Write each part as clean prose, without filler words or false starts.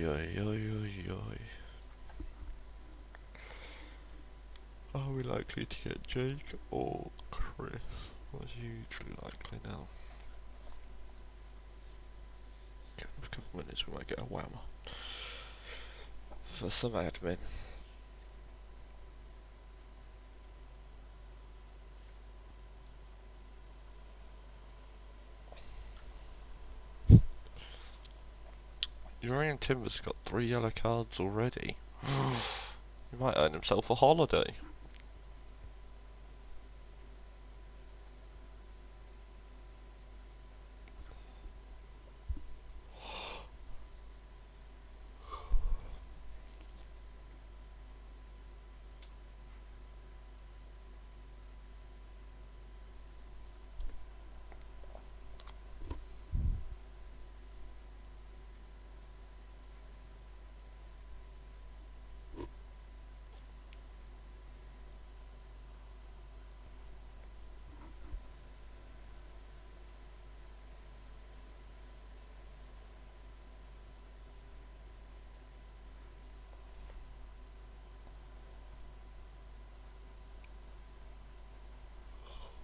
oi, oi, oi, oi, oi. Are we likely to get Jake or Chris? What's hugely likely now? In a couple of minutes we might get a whammer. For some admin. Urian Timber's got 3 yellow cards already. He might earn himself a holiday.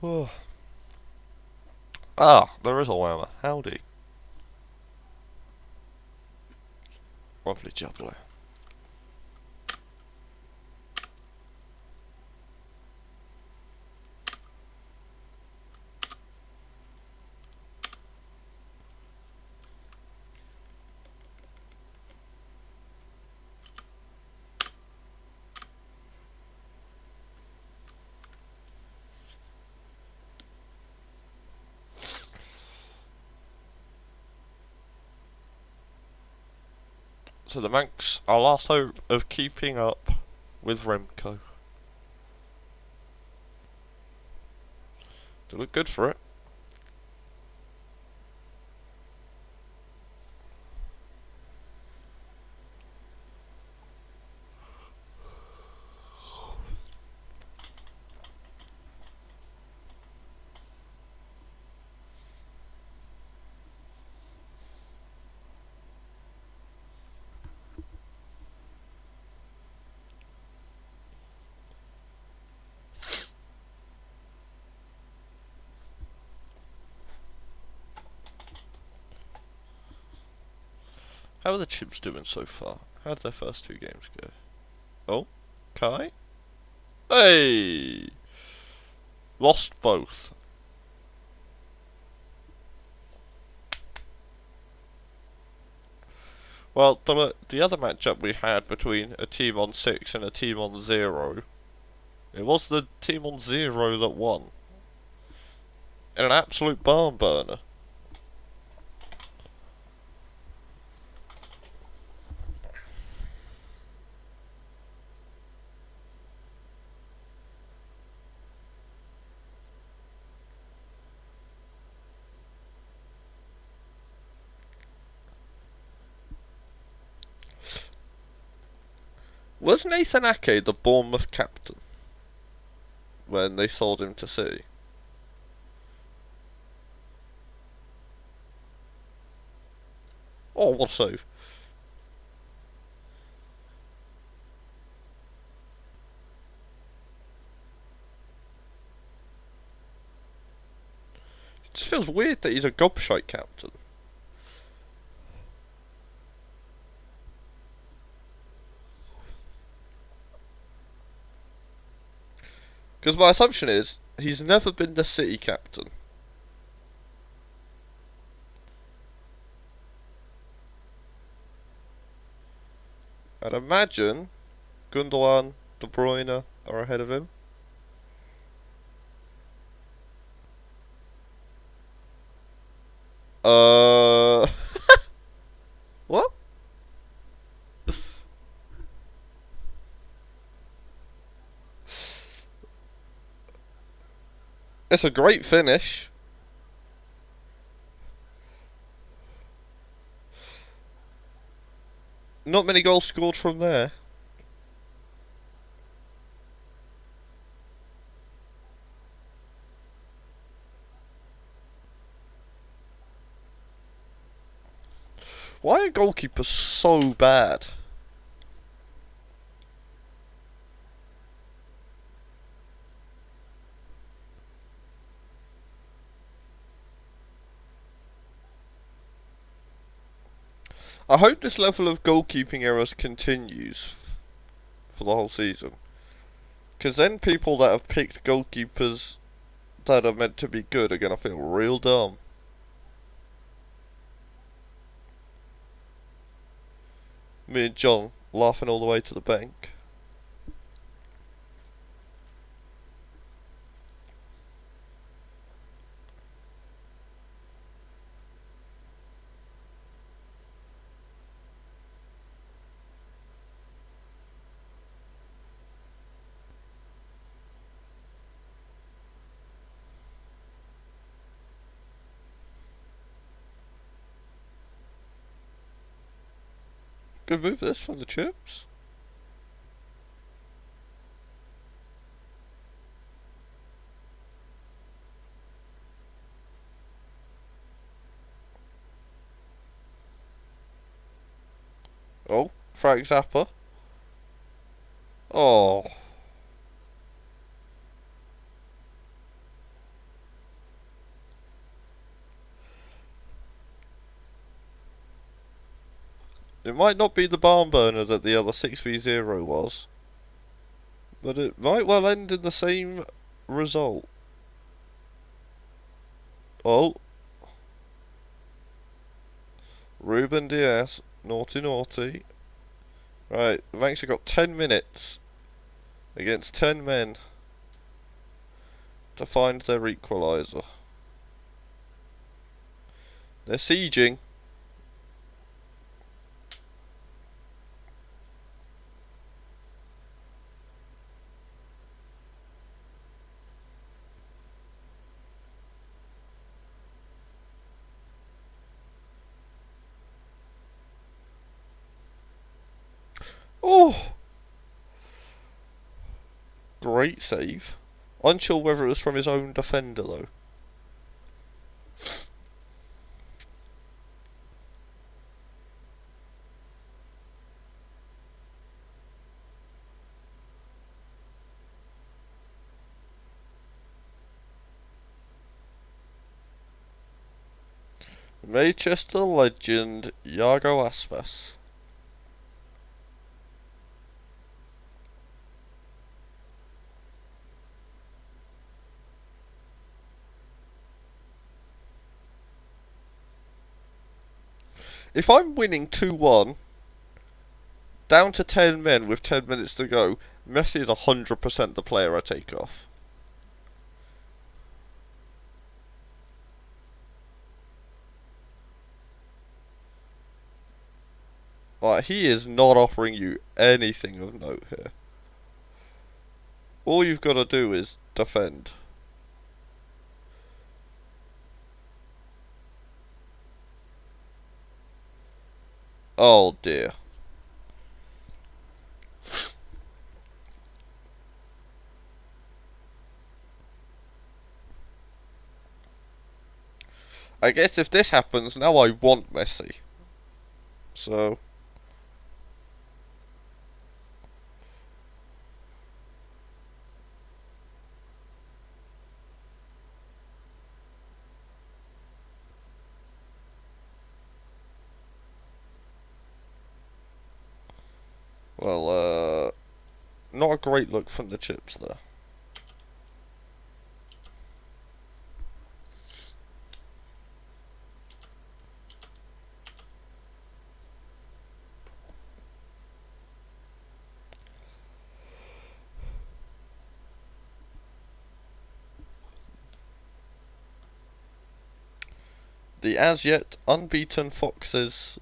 Oh. Ah, there is a whammer. Howdy. Lovely jubbly. So the Manx, our last hope of keeping up with Remco. They look good for it. How are the Chimps doing so far? How did their first 2 games go? Oh, Kai? Hey! Lost both. Well, the other matchup we had between a team on 6 and a team on 0, it was the team on 0 that won. In an absolute barn burner. Was Nathan Ake the Bournemouth captain when they sold him to City? Oh, what a save. It just feels weird that he's a gobshite captain. Because my assumption is, he's never been the City captain. I'd imagine Gundogan, De Bruyne are ahead of him. What? It's a great finish. Not many goals scored from there. Why are goalkeepers so bad? I hope this level of goalkeeping errors continues for the whole season. Because then people that have picked goalkeepers that are meant to be good are going to feel real dumb. Me and John laughing all the way to the bank. Good move this from the chips. Oh, Frank Zappa. Oh. It might not be the barn burner that the other 6v0 was, but it might well end in the same result. Oh. Ruben Diaz. Naughty, naughty. Right, the Manx have got 10 minutes against 10 men to find their equaliser. They're sieging. Oh! Great save. Unsure whether it was from his own defender though. Manchester legend Iago Aspas. If I'm winning 2-1, down to 10 men with 10 minutes to go, Messi is 100% the player I take off. Like, he is not offering you anything of note here. All you've got to do is defend. Oh dear. I guess if this happens, now I want Messi. So... Well, not a great look from the chips there. The as yet unbeaten Foxes.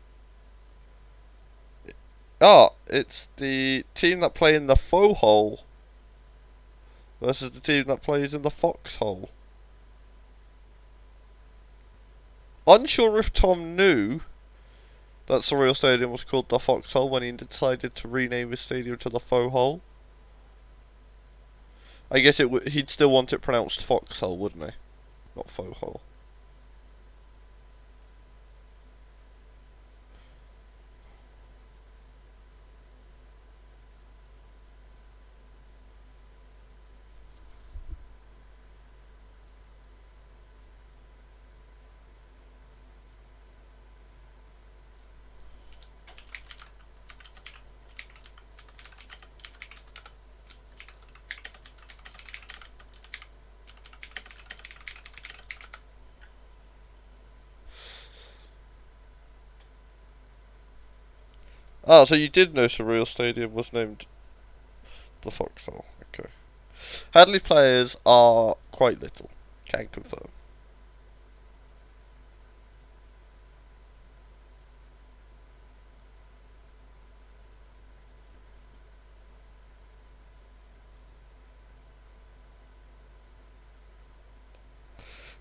It's the team that play in the faux hole versus the team that plays in the foxhole. Unsure if Tom knew that Surreal Stadium was called the Foxhole when he decided to rename his stadium to the Faux Hole. I guess he'd still want it pronounced Foxhole, wouldn't he? Not Faux Hole. Ah, so you did know Surreal Stadium was named the Foxhole. Okay. Hadley players are quite little. Can confirm.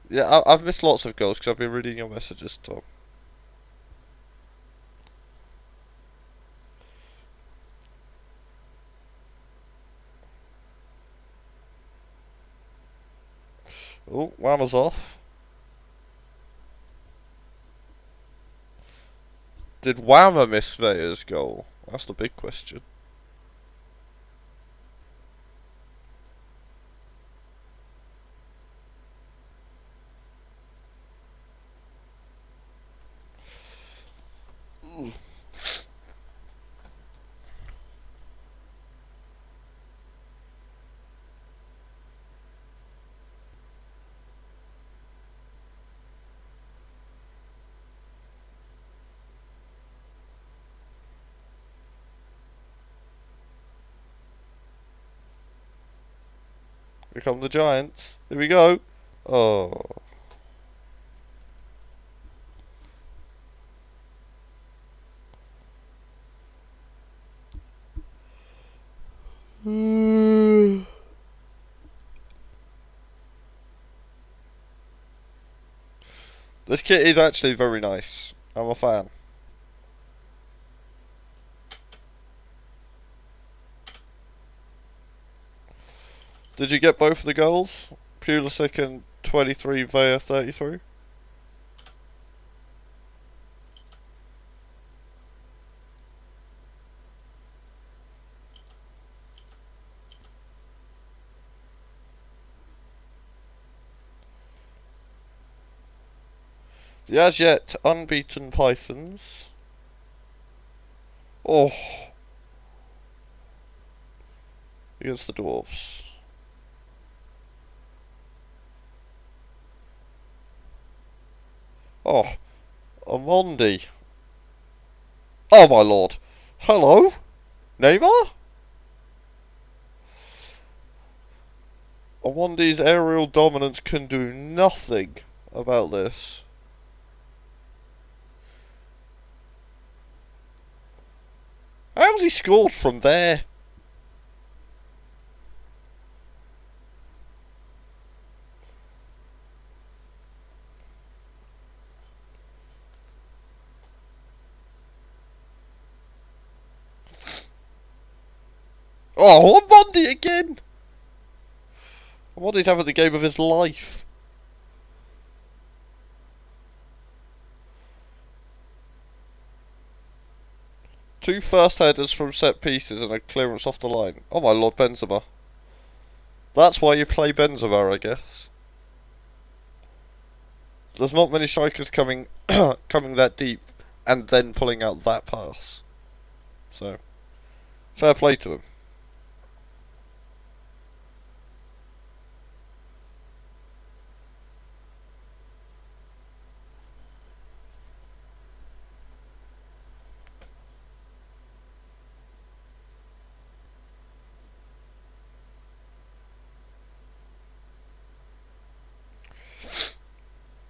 Yeah, I've missed lots of goals because I've been reading your messages, Tom. Oh, Whammer's off. Did Whammer miss Vea's goal? That's the big question. Here come the Giants. Here we go. Oh. This kit is actually very nice. I'm a fan. Did you get both of the goals? Pulisic and 23, Vea 33? The as yet unbeaten Pythons. Oh. Against the Dwarves. Oh. Amondi. Oh my lord. Hello? Neymar? Amondi's aerial dominance can do nothing about this. How's he scored from there? Oh, Amondi again! Amondi's having the game of his life. Two first headers from set pieces and a clearance off the line. Oh my lord, Benzema. That's why you play Benzema, I guess. There's not many strikers coming coming that deep and then pulling out that pass. So, fair play to him.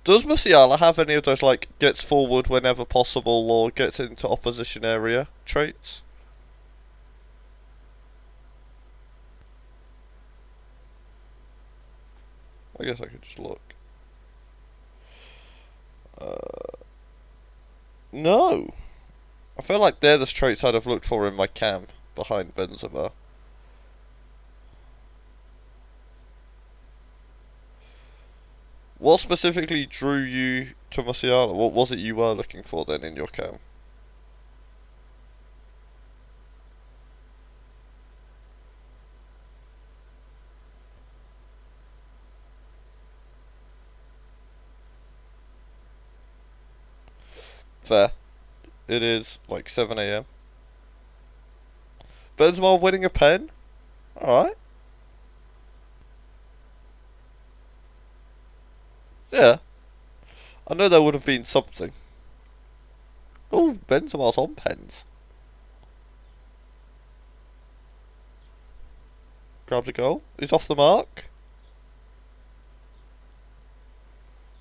Does Musiala have any of those, like, gets forward whenever possible or gets into opposition area traits? I guess I could just look. No. I feel like they're the traits I'd have looked for in my cam behind Benzema. What specifically drew you to Musiala? What was it you were looking for then in your cam? Fair. It is like 7 AM. Benzema winning a pen? Alright. Yeah. I know there would have been something. Oh, Benzema's on pens. grabbed a goal. He's off the mark.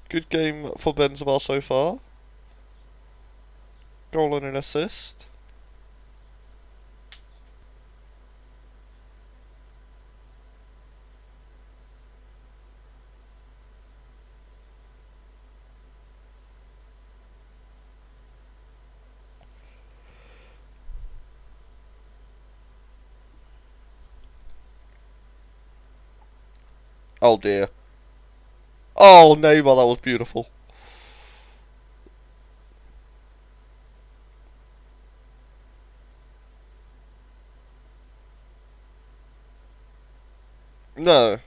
Good game for Benzema so far. Goal and an assist. Oh dear. Oh, Neymar, that was beautiful. No.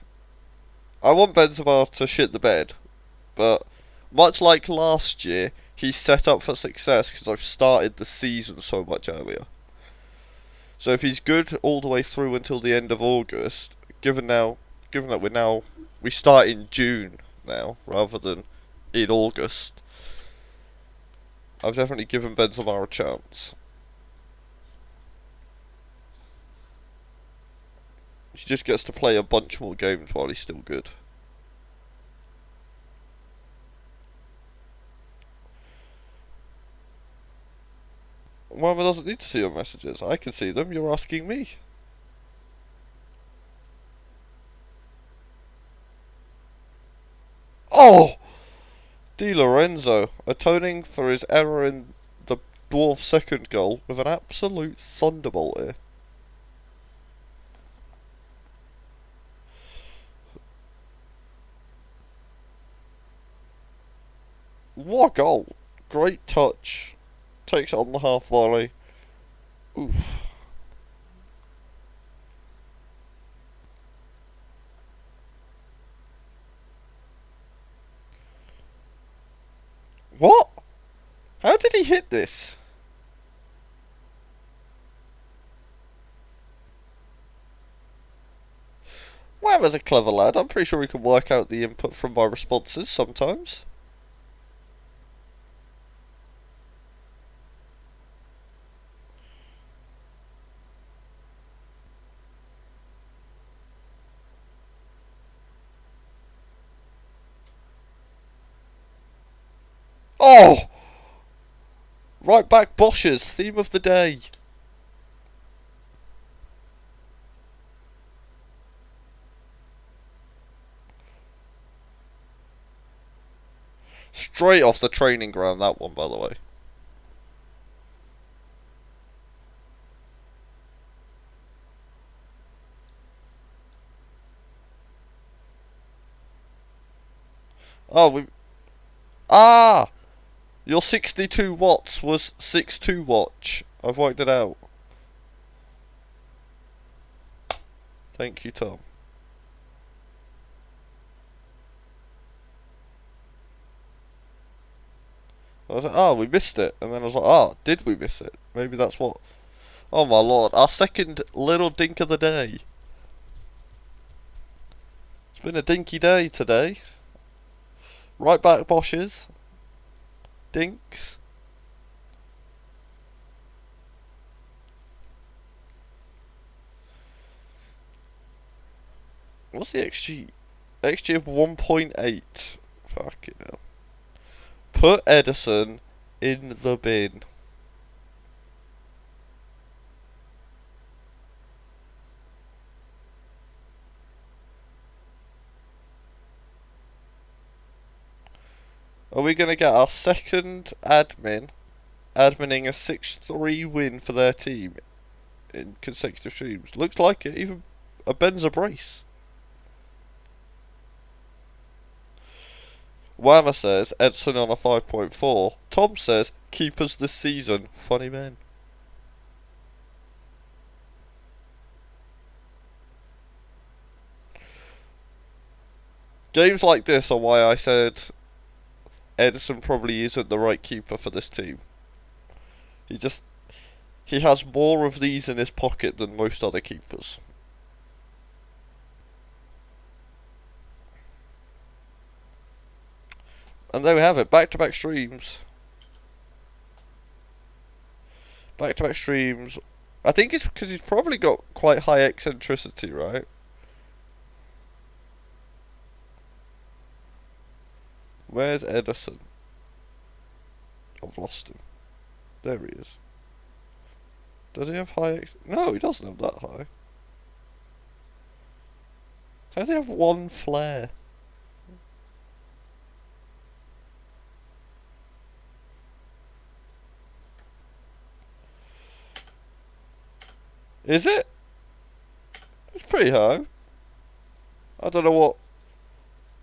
I want Benzema to shit the bed, but much like last year, he's set up for success because I've started the season so much earlier. So if he's good all the way through until the end of August, given that we start in June now rather than in August, I've definitely given Benzema a chance. He just gets to play a bunch more games while he's still good. Mama doesn't need to see your messages. I can see them. You're asking me. Oh! Di Lorenzo, atoning for his error in the Dwarf's second goal with an absolute thunderbolt here. What a goal! Great touch. Takes it on the half volley. Oof. What? How did he hit this? Well, as a clever lad, I'm pretty sure he can work out the input from my responses sometimes. Oh! Right back Bosch's theme of the day. Straight off the training ground, that one, by the way. Oh, we... Ah! Your 62 watts was 6-2 watch. I've worked it out. Thank you, Tom. I was like, oh, we missed it. And then I was like, oh, did we miss it? Maybe that's what... Oh my lord, our second little dink of the day. It's been a dinky day today. Right back Bosches. Dinks. What's the XG? XG of 1.8. Fucking hell. Put Edison in the bin. Are we going to get our second adminning a 6-3 win for their team in consecutive streams? Looks like it. Even a Benza brace. Whammer says Edson on a 5.4. Tom says keepers this season. Funny man. Games like this are why I said Edison probably isn't the right keeper for this team. He has more of these in his pocket than most other keepers. And there we have it. Back-to-back streams. Back-to-back streams. I think it's because he's probably got quite high eccentricity, right? Where's Edison? I've lost him. There he is. Does he have high No, he doesn't have that high. How does he have one flare? Is it? It's pretty high. I don't know what...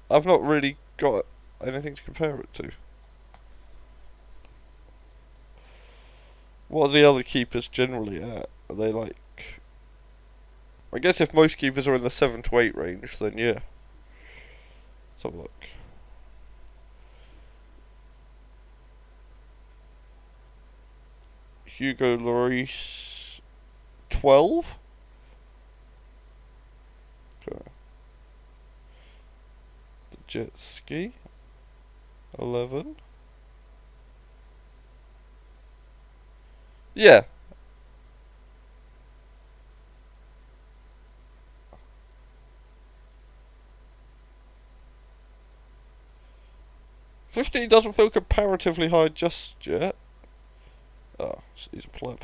I've not really got anything to compare it to. What are the other keepers generally at? Are they like... I guess if most keepers are in the 7 to 8 range, then yeah. Let's have a look. Hugo Lloris... 12? Okay. The jet ski... 11? Yeah. $15 doesn't feel comparatively high just yet. Oh, he's a pleb.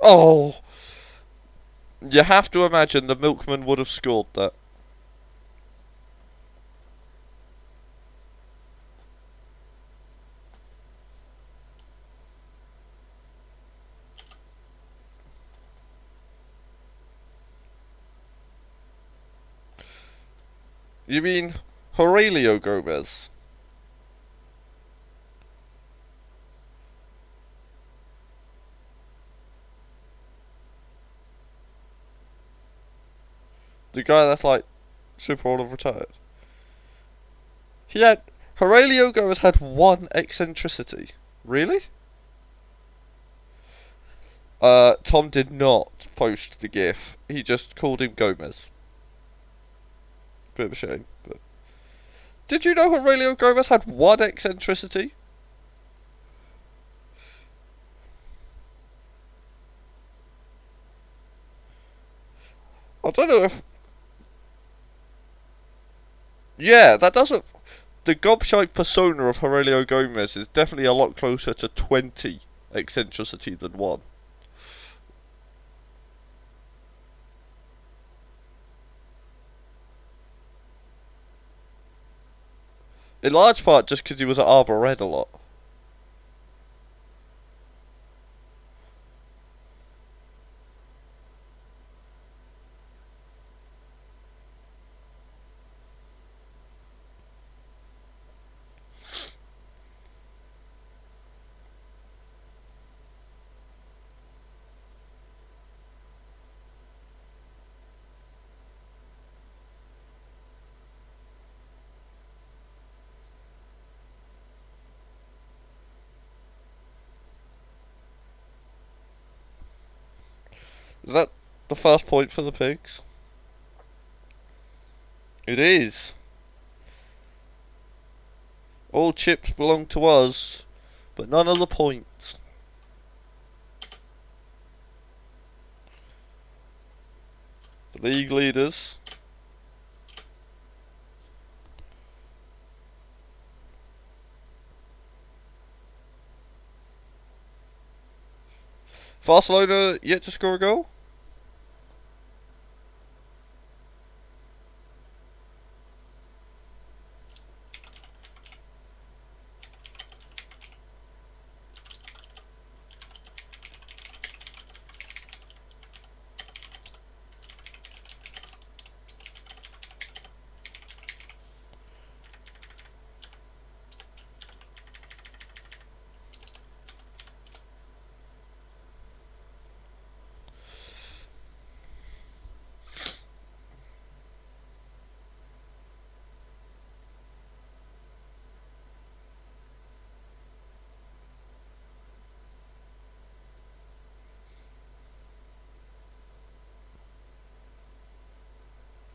Oh! You have to imagine the milkman would have scored that. You mean Aurelio Gomez? The guy that's like super old and retired. Aurelio Gomez had one eccentricity. Really? Tom did not post the GIF. He just called him Gomez. Bit of a shame, but... Did you know Aurelio Gomez had one eccentricity? I don't know if... Yeah, that doesn't... The gobshite persona of Aurelio Gomez is definitely a lot closer to 20 eccentricity than 1. In large part just because he was at Arbor Red a lot. Is that the first point for the pigs? It is. All chips belong to us, but none of the points. The league leaders. Barcelona yet to score a goal?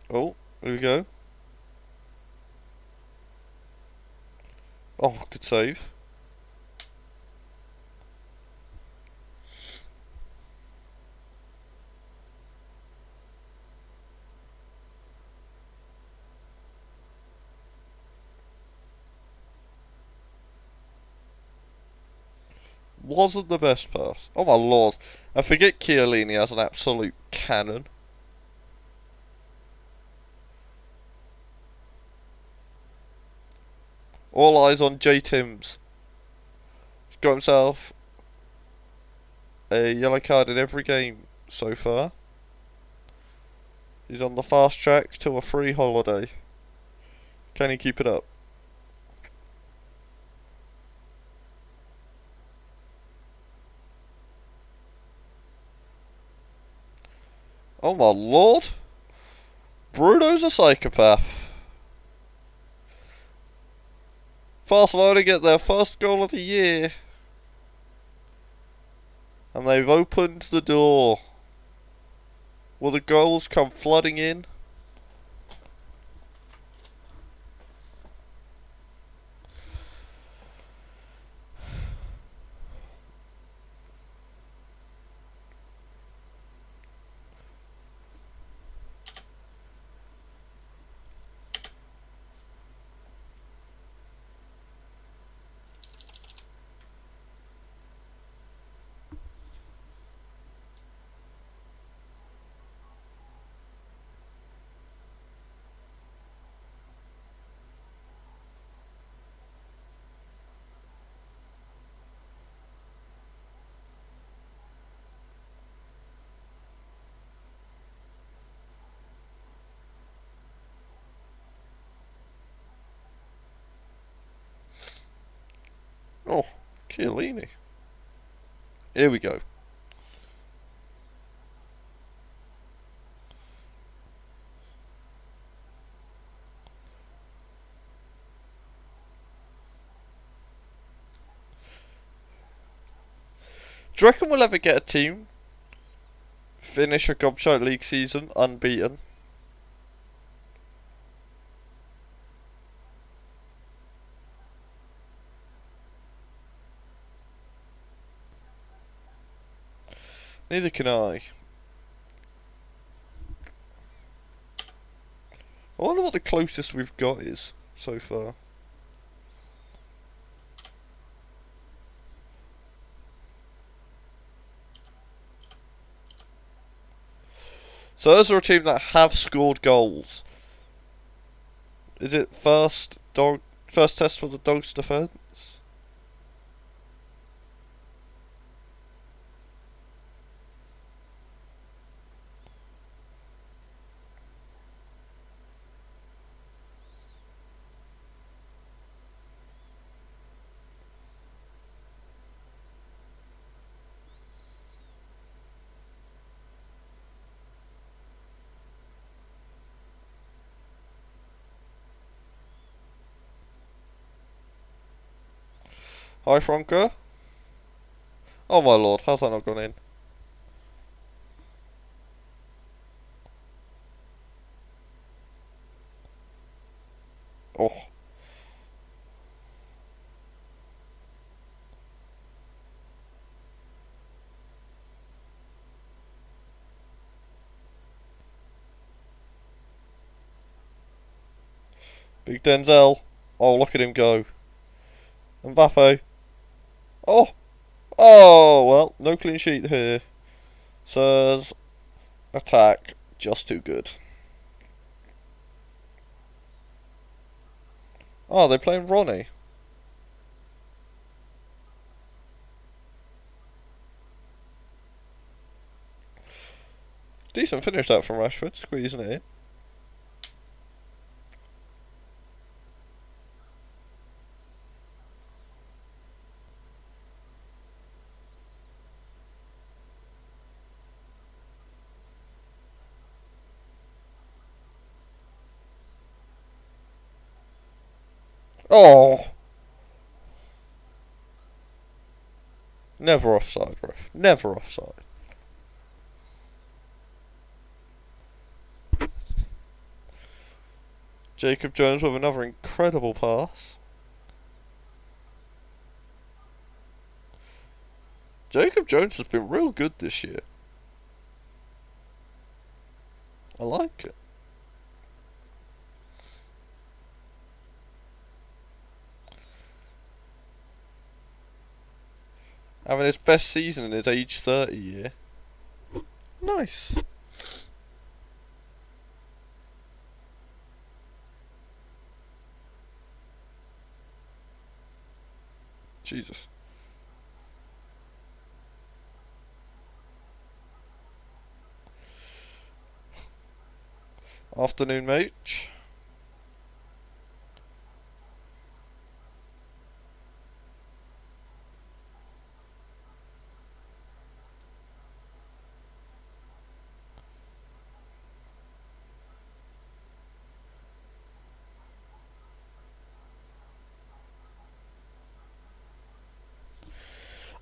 Oh, here we go. Oh, good save. Wasn't the best pass. Oh my lord. I forget Chiellini has an absolute cannon. All eyes on J Tims. He's got himself a yellow card in every game so far. He's on the fast track to a free holiday. Can he keep it up? Oh my lord. Bruno's a psychopath. Barcelona get their first goal of the year. And they've opened the door. Will the goals come flooding in? Oh, Chiellini. Here we go. Do you reckon we'll ever get a team finish a Gobshite League season unbeaten? Neither can I. I wonder what the closest we've got is so far. So those are a team that have scored goals. Is it first test for the Dogs defence? Hi Franco. Oh my lord, how's that not gone in? Oh. Big Denzel. Oh, look at him go. Mbappe. Oh. Oh, well, no clean sheet here. Says attack just too good. Oh, they're playing Ronnie. Decent finish that from Rashford, squeezing it in. Oh. Never offside, bro. Never offside. Jacob Jones with another incredible pass. Jacob Jones has been real good this year. I like it. Having his best season in his age 30 year. Nice. Jesus. Afternoon, mate.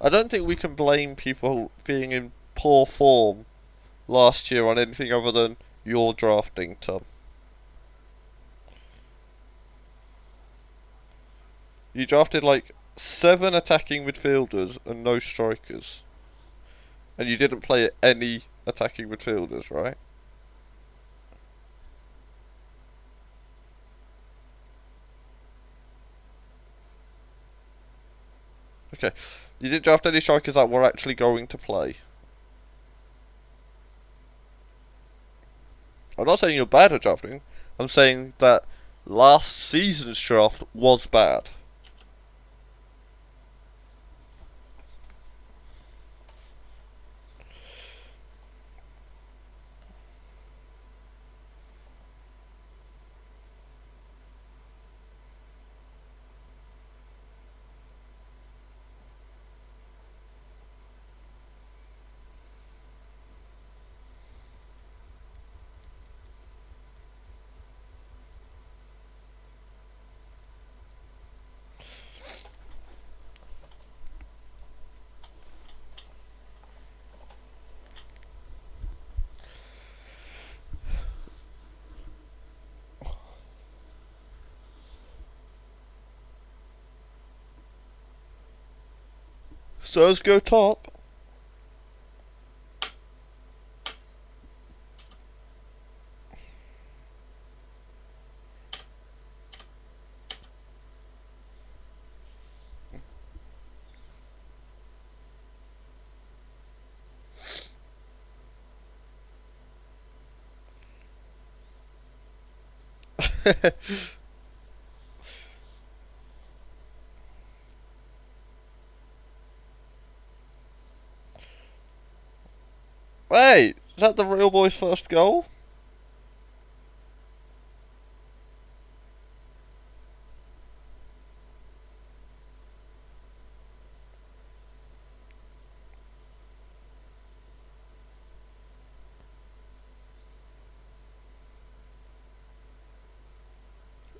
I don't think we can blame people being in poor form last year on anything other than your drafting, Tom. You drafted like 7 attacking midfielders and no strikers. And you didn't play any attacking midfielders, right? Okay. You didn't draft any strikers that were actually going to play. I'm not saying you're bad at drafting. I'm saying that last season's draft was bad. So let's go top. Wait, is that the real boy's first goal?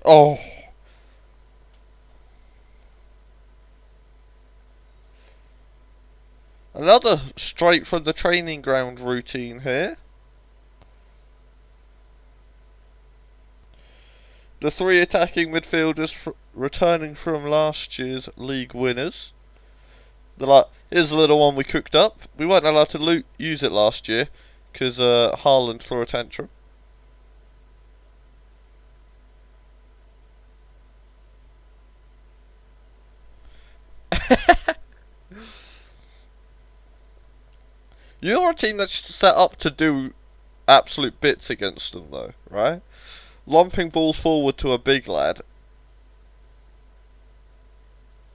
Oh. Another straight from the training ground routine here. The 3 attacking midfielders returning from last year's league winners. They're like, here's the little one we cooked up. We weren't allowed to use it last year because Haaland threw a tantrum. You're a team that's set up to do absolute bits against them, though, right? Lumping balls forward to a big lad.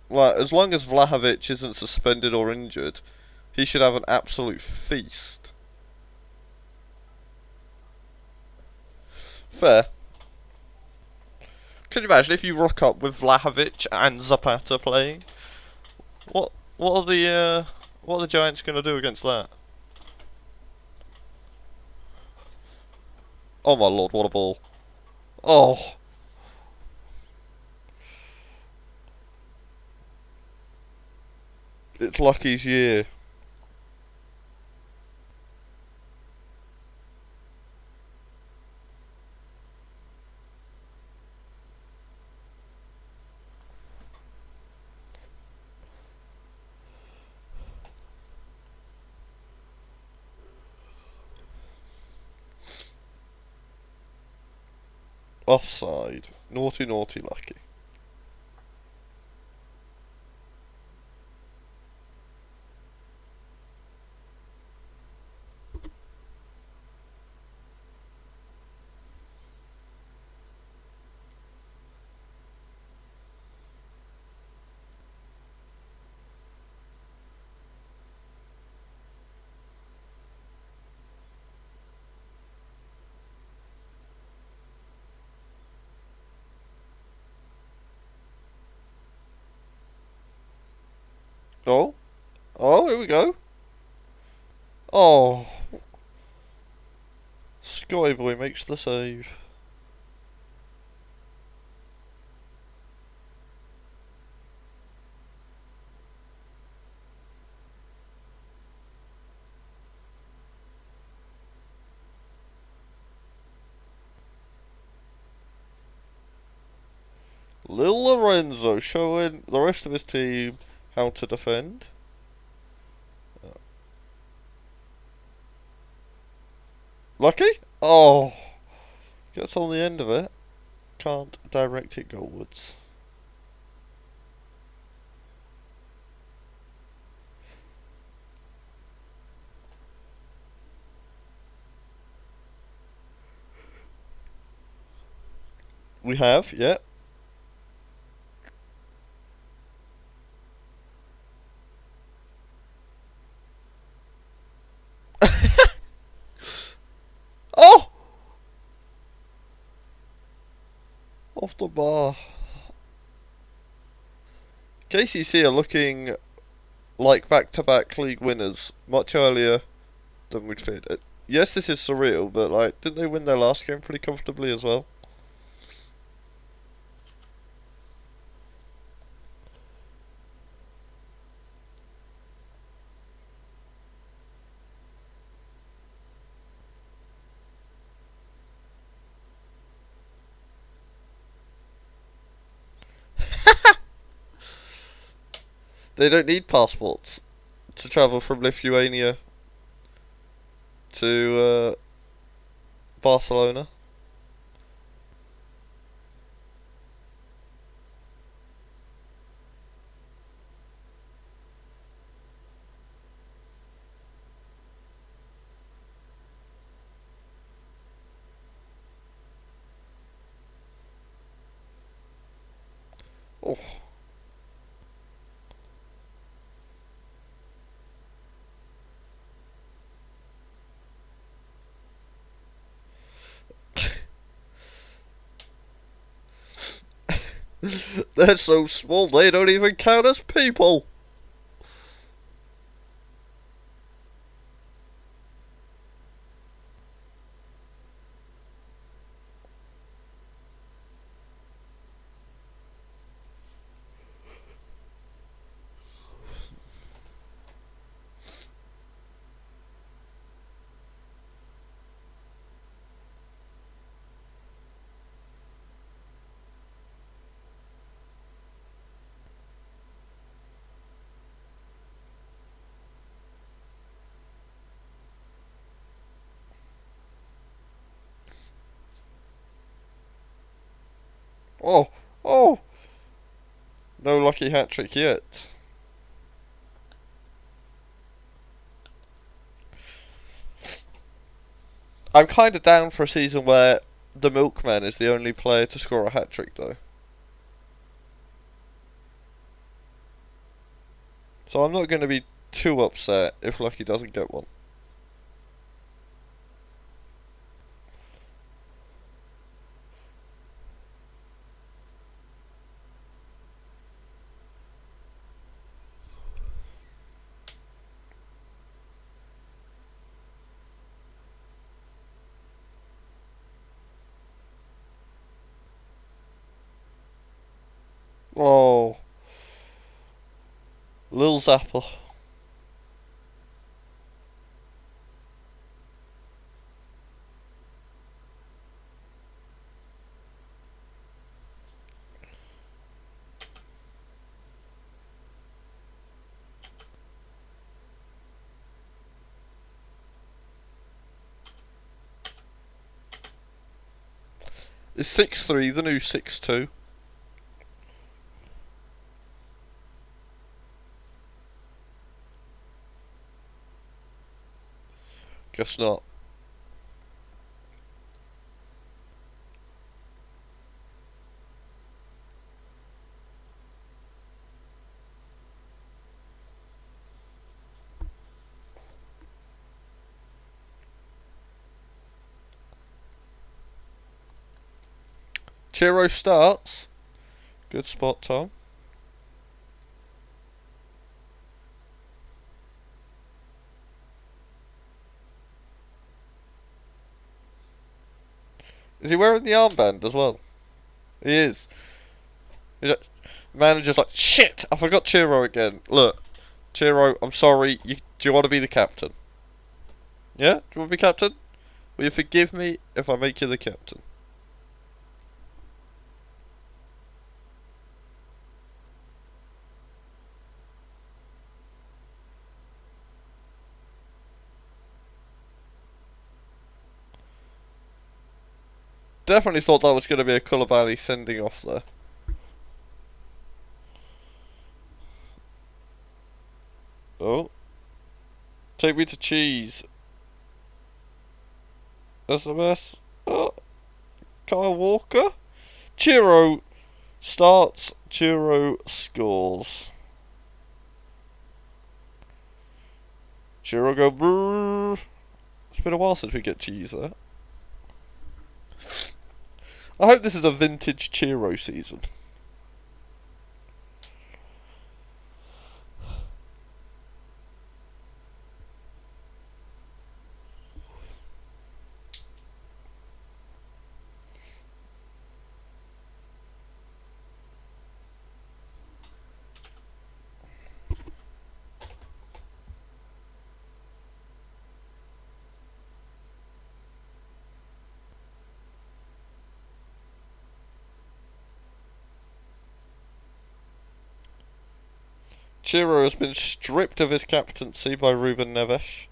Like, as long as Vlahovic isn't suspended or injured, he should have an absolute feast. Fair. Could you imagine if you rock up with Vlahovic and Zapata playing? What are the Giants gonna do against that? Oh my lord, what a ball. Oh. It's Lucky's year. Offside. Naughty, naughty, lucky. Oh. Oh, here we go. Oh. Sky Boy makes the save. Lil Lorenzo showing the rest of his team how to defend. Lucky? Oh. Gets on the end of it. Can't direct it goalwards. We have, yeah. Oh! Off the bar. KCC are looking like back-to-back league winners much earlier than we'd feared. Yes, this is surreal, but like, didn't they win their last game pretty comfortably as well? They don't need passports to travel from Lithuania to Barcelona. Oh. They're so small they don't even count as people. Oh, oh, no lucky hat trick yet. I'm kind of down for a season where the Milkman is the only player to score a hat trick, though. So I'm not going to be too upset if Lucky doesn't get one. Oh, Lil Zapper. Is 6'3" the new 6'2"? Guess not. Chiro starts. Good spot, Tom. Is he wearing the armband as well? He is. He's like, manager's like, shit, I forgot Chiro again. Look, Chiro, I'm sorry. Do you want to be the captain? Yeah? Do you want to be captain? Will you forgive me if I make you the captain? Definitely thought that was going to be a Koulibaly sending off there. Oh. Take me to cheese. SMS. Oh. Kyle Walker. Chiro starts. Chiro scores. Chiro go brrr. It's been a while since we get cheese there. I hope this is a vintage Chiro season. Chiro has been stripped of his captaincy by Ruben Neves.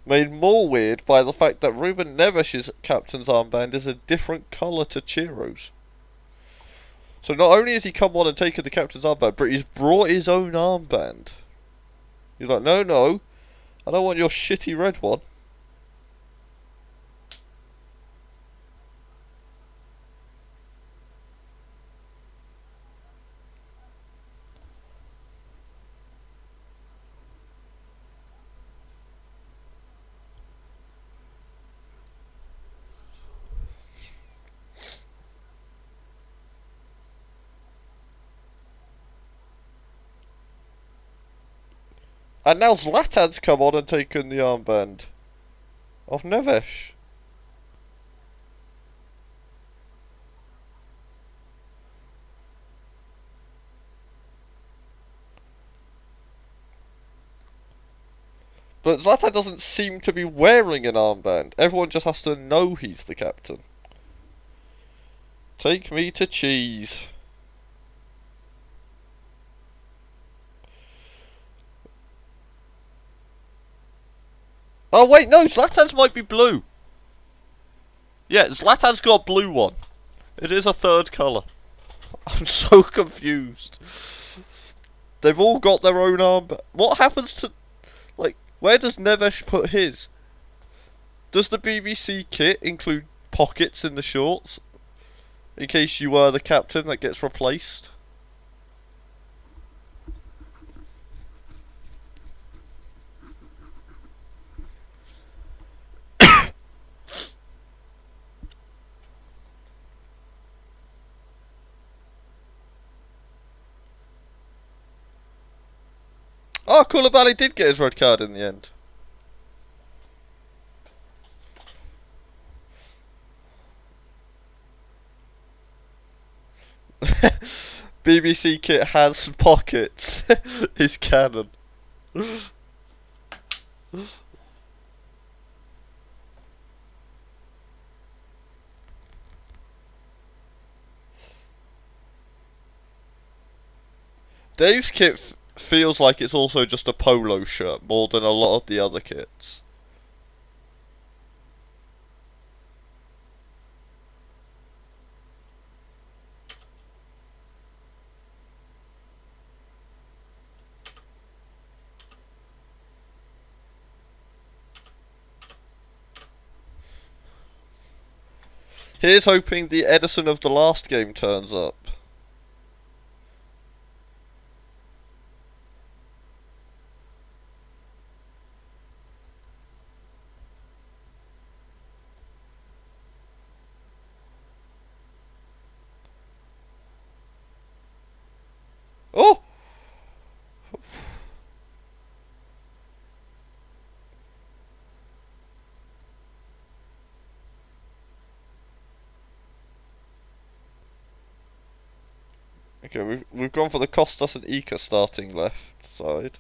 Made more weird by the fact that Ruben Neves' captain's armband is a different colour to Chiro's. So not only has he come on and taken the captain's armband, but he's brought his own armband. He's like, no, I don't want your shitty red one. And now Zlatan's come on and taken the armband of Neves. But Zlatan doesn't seem to be wearing an armband. Everyone just has to know he's the captain. Take me to cheese. Oh wait, no, Zlatan's might be blue. Yeah, Zlatan's got a blue one. It is a third colour. I'm so confused. They've all got their own armband. What happens to... Like, where does Neves put his? Does the BBC kit include pockets in the shorts? In case you are the captain that gets replaced? Oh, Koulibaly did get his red card in the end. BBC kit has pockets. Is canon. Dave's kit feels like it's also just a polo shirt more than a lot of the other kits. Here's hoping the Edison of the last game turns up. Oh! Okay, we've gone for the Costas and Ika starting left side.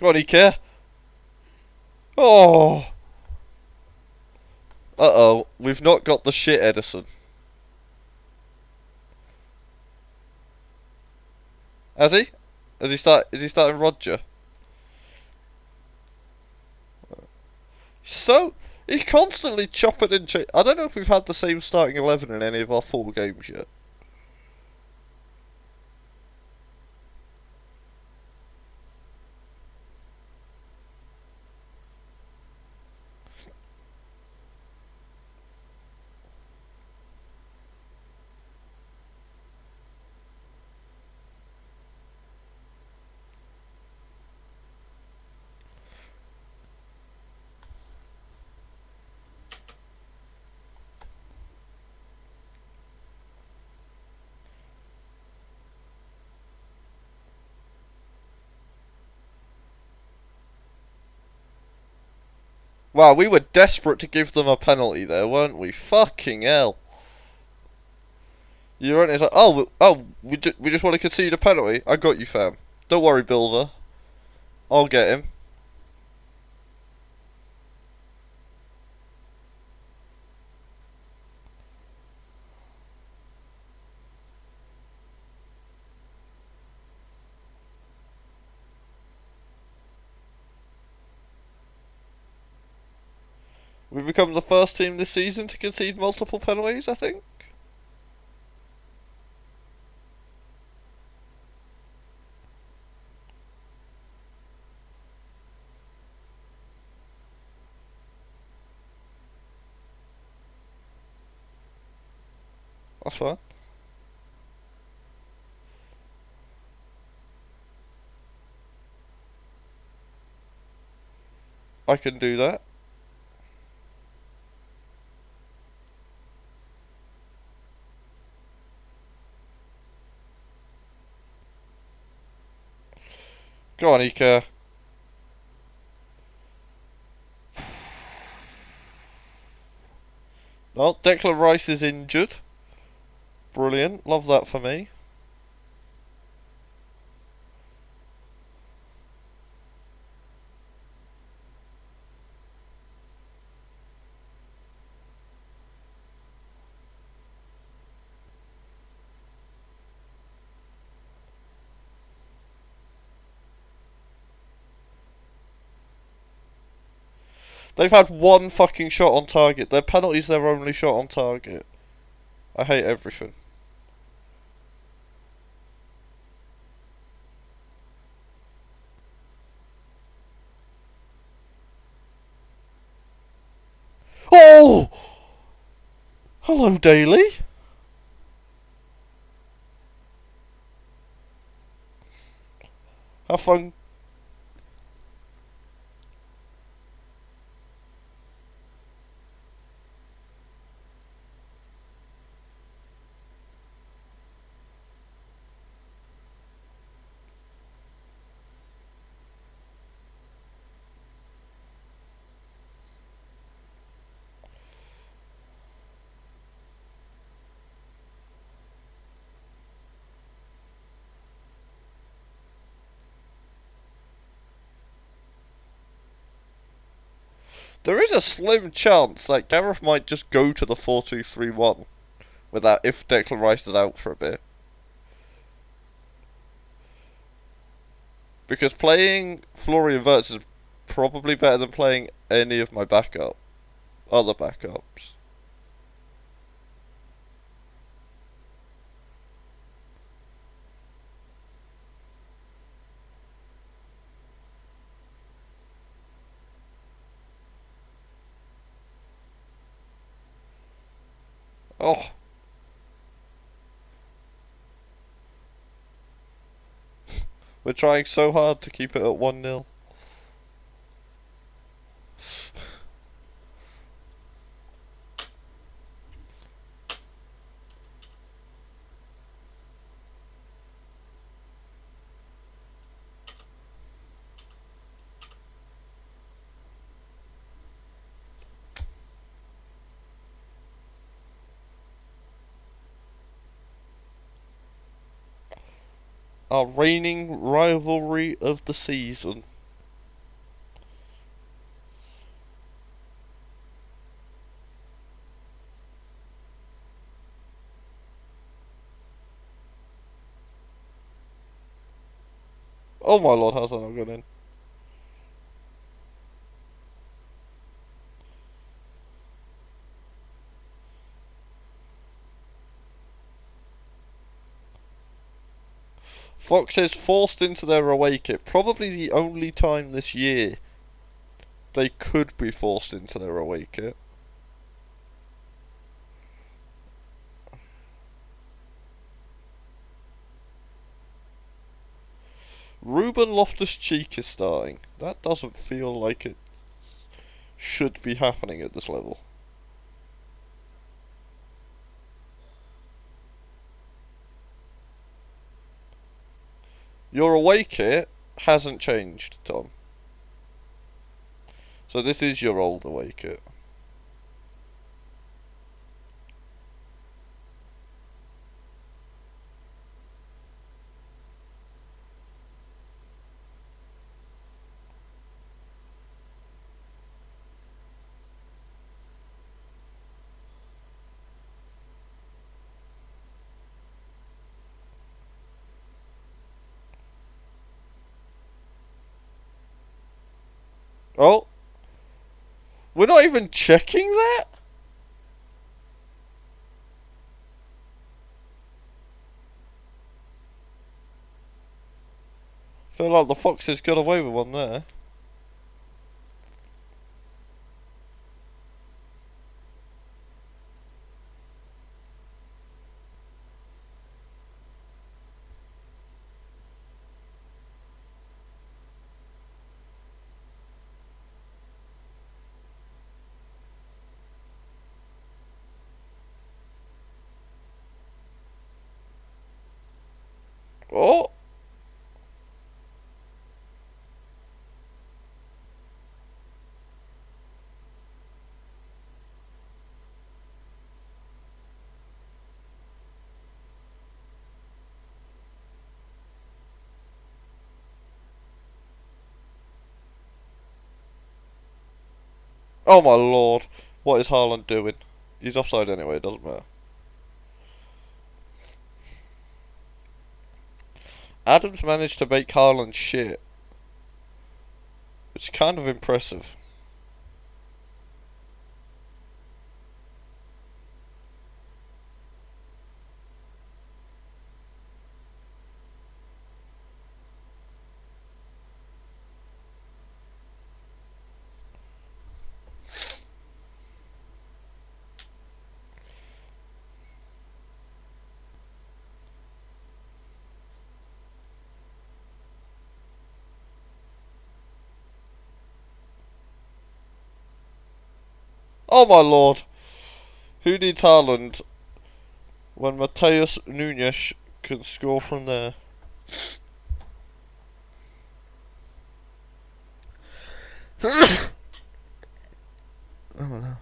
Go on, Ika. Oh! Uh-oh, we've not got the shit Edison. Has he? Is he starting Roger? So he's constantly chopping and I don't know if we've had the same starting 11 in any of our 4 games yet. Wow, we were desperate to give them a penalty there, weren't we? Fucking hell. You weren't like, we just want to concede a penalty. I got you, fam. Don't worry, Bilver. I'll get him. We've become the first team this season to concede multiple penalties, I think. That's fine. I can do that. Go on, Ika. No, Declan Rice is injured. Brilliant. Love that for me. They've had one fucking shot on target. Their penalty's their only shot on target. I hate everything. Oh! Hello, Daly. Have fun. There is a slim chance that Gareth might just go to the 4-2-3-1 with that if Declan Rice is out for a bit. Because playing Florian Wirtz is probably better than playing any of my other backups. Oh. We're trying so hard to keep it at 1-0. Our reigning rivalry of the season. Oh my lord, how's that not gone in? Foxes forced into their away kit. Probably the only time this year they could be forced into their away kit. Ruben Loftus-Cheek is starting. That doesn't feel like it should be happening at this level. Your away kit hasn't changed, Tom. So this is your old away kit. Oh! We're not even checking that? Feel like the Foxes got away with one there. Oh! Oh my lord. What is Haaland doing? He's offside anyway, it doesn't matter. Adams managed to make Haaland shit. Which is kind of impressive. Oh my lord. Who needs Haaland when Mateus Nunes can score from there? Oh no.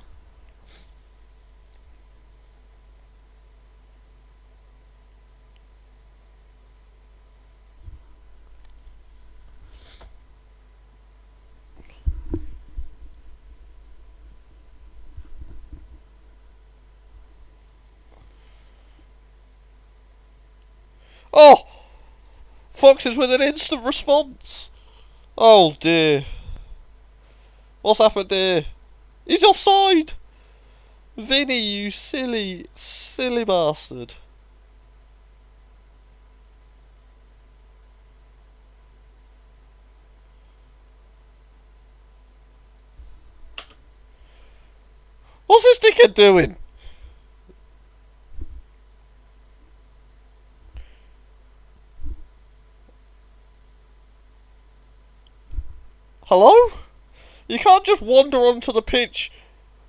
Oh! Fox is with an instant response. Oh dear. What's happened here? He's offside! Vinny, you silly, silly bastard. What's this dickhead doing? Hello? You can't just wander onto the pitch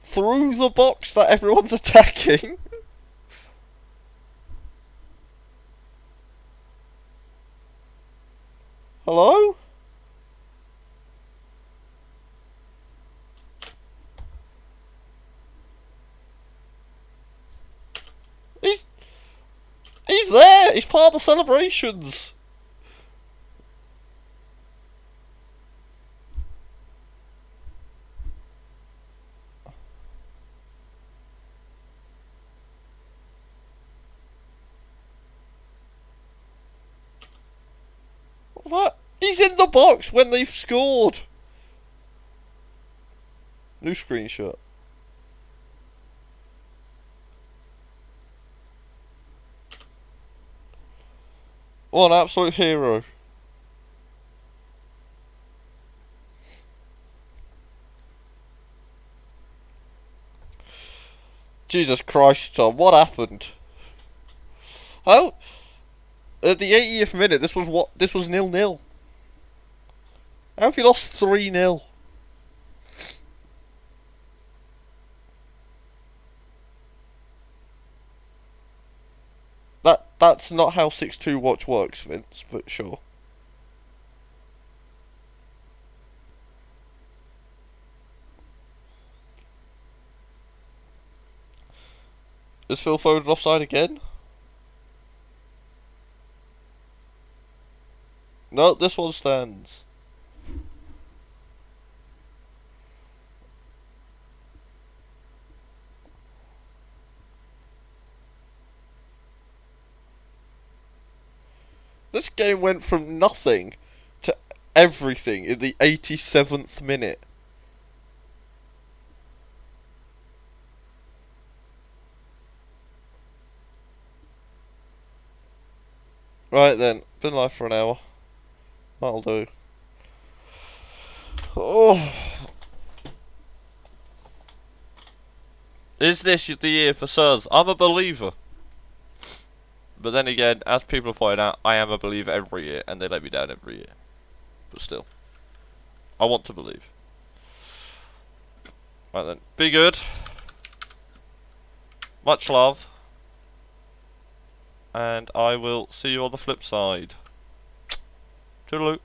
through the box that everyone's attacking. Hello? He's there! He's part of the celebrations! What? He's in the box when they've scored! New screenshot. What an absolute hero. Jesus Christ, Tom, what happened? How? At the 80th minute, this was 0-0. How have you lost 3-0? That's not how 6-2 watch works, Vince, but sure. Is Phil Foden offside again? No, this one stands. This game went from nothing to everything in the 87th minute. Right then, been live for an hour. That'll do. Oh. Is this the year for Sirs? I'm a believer. But then again, as people point out, I am a believer every year, and they let me down every year. But still, I want to believe. Right then, be good. Much love. And I will see you on the flip side. Toodaloo.